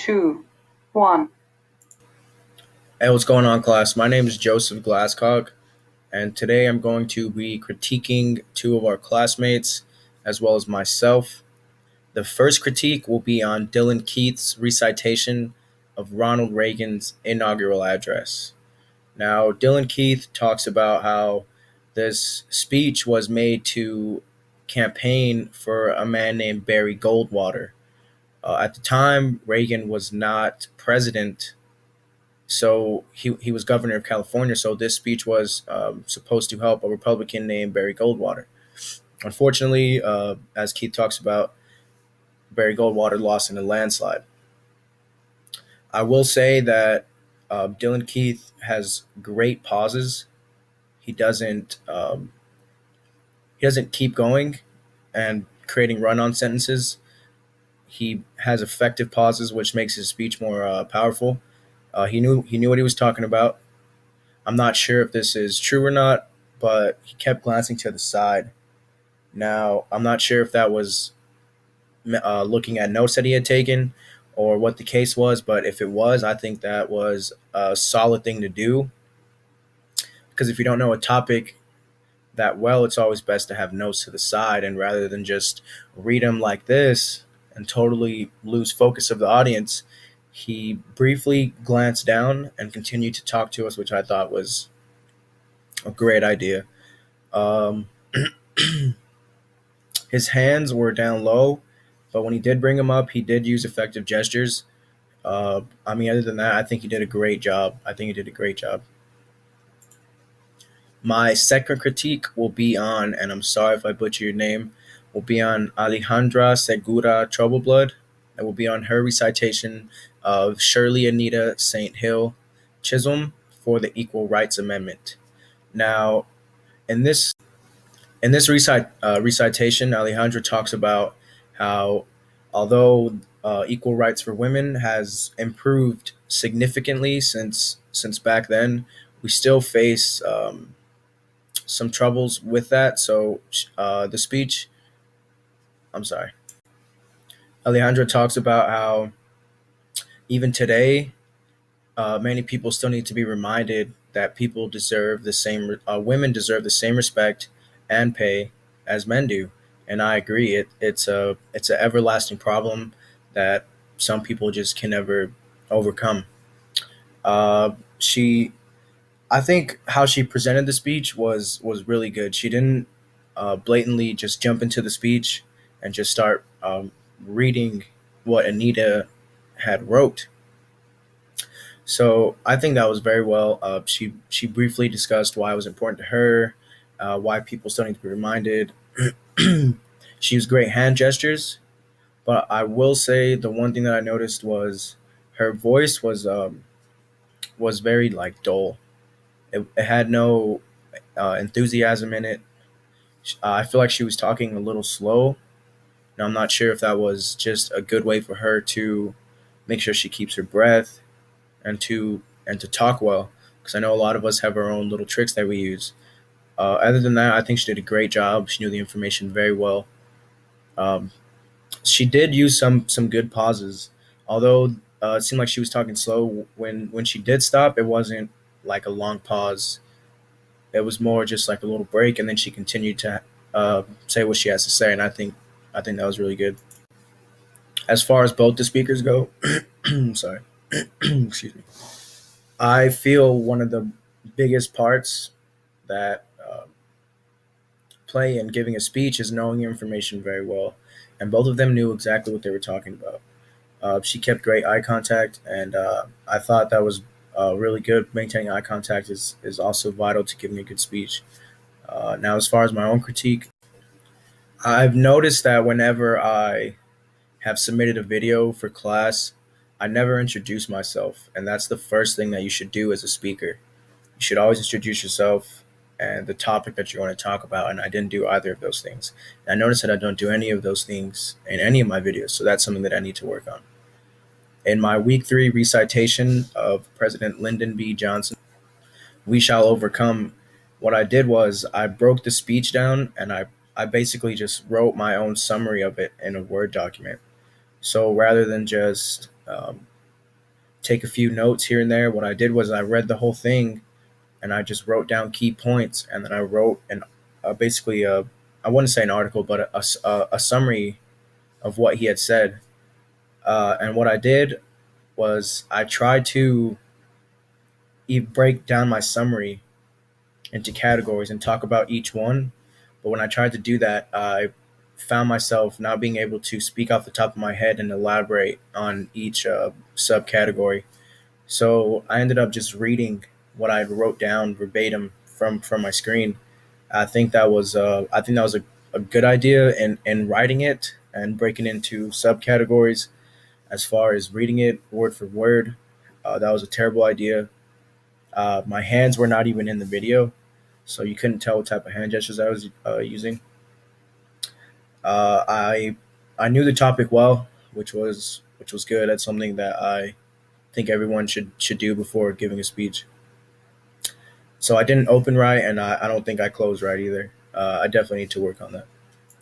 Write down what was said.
two, one. Hey, what's going on, class? My name is Joseph Glasscock, and today I'm going to be critiquing two of our classmates as well as myself. The first critique will be on Dylan Keith's recitation of Ronald Reagan's inaugural address. Now, Dylan Keith talks about how this speech was made to campaign for a man named Barry Goldwater. At the time, Reagan was not president, so he was governor of California. So this speech was supposed to help a Republican named Barry Goldwater. Unfortunately, as Keith talks about, Barry Goldwater lost in a landslide. I will say that Dylan Keith has great pauses. He doesn't he doesn't keep going and creating run-on sentences. He has effective pauses, which makes his speech more powerful. He knew what he was talking about. I'm not sure if this is true or not, but he kept glancing to the side. Now, I'm not sure if that was looking at notes that he had taken or what the case was, but if it was, I think that was a solid thing to do. Because if you don't know a topic that well, it's always best to have notes to the side, and rather than just read them like this and totally lose focus of the audience, he briefly glanced down and continued to talk to us, which I thought was a great idea. Um, his hands were down low, but when he did bring them up, he did use effective gestures. Other than that, I think he did a great job. I think he did a great job. My second critique will be on, and I'm sorry if I butcher your name, will be on Alejandra Segura Troubleblood. It will be on her recitation of Shirley Anita St. Hill Chisholm for the Equal Rights Amendment. Now, in this recitation, Alejandra talks about how, although equal rights for women has improved significantly since back then, we still face some troubles with that. So the speech, I'm sorry, Alejandra talks about how even today, many people still need to be reminded that people deserve the same, women deserve the same respect and pay as men do. And I agree. It's an everlasting problem that some people just can never overcome. She I think how she presented the speech was really good. She didn't blatantly just jump into the speech and just start reading what Anita had wrote. So I think that was very well. She briefly discussed why it was important to her, why people still need to be reminded. She used great hand gestures, but I will say the one thing that I noticed was her voice was very like dull. It had no enthusiasm in it. I feel like she was talking a little slow. And I'm not sure if that was just a good way for her to make sure she keeps her breath and to talk well. Because I know a lot of us have our own little tricks that we use. Other than that, I think she did a great job. She knew the information very well. Um, she did use some good pauses, although it seemed like she was talking slow. When she did stop, it wasn't like a long pause. It was more just like a little break, and then she continued to say what she has to say, and I think that was really good. As far as both the speakers go, sorry, excuse me. I feel one of the biggest parts that play in giving a speech is knowing your information very well, and both of them knew exactly what they were talking about. She kept great eye contact, and I thought that was really good. Maintaining eye contact is also vital to giving a good speech. Now, as far as my own critique, I've noticed that whenever I have submitted a video for class, I never introduce myself, and that's the first thing that you should do as a speaker. You should always introduce yourself and the topic that you want to talk about, and I didn't do either of those things. And I noticed that I don't do any of those things in any of my videos, so that's something that I need to work on. In my week 3 recitation of President Lyndon B. Johnson, We Shall Overcome, what I did was I broke the speech down and I basically just wrote my own summary of it in a Word document. So rather than just take a few notes here and there. What I did was I read the whole thing and I just wrote down key points, and then I wrote an basically a I wouldn't say an article, but a summary of what he had said. And what I did was I tried to break down my summary into categories and talk about each one. But when I tried to do that, I found myself not being able to speak off the top of my head and elaborate on each subcategory. So I ended up just reading what I wrote down verbatim from my screen. I think that was a good idea in writing it and breaking into subcategories. As far as reading it word for word, that was a terrible idea. My hands were not even in the video, so you couldn't tell what type of hand gestures I was using. Uh, I I knew the topic well, which was good. That's something that I think everyone should do before giving a speech. So I didn't open right, and I don't think I closed right either. I definitely need to work on that.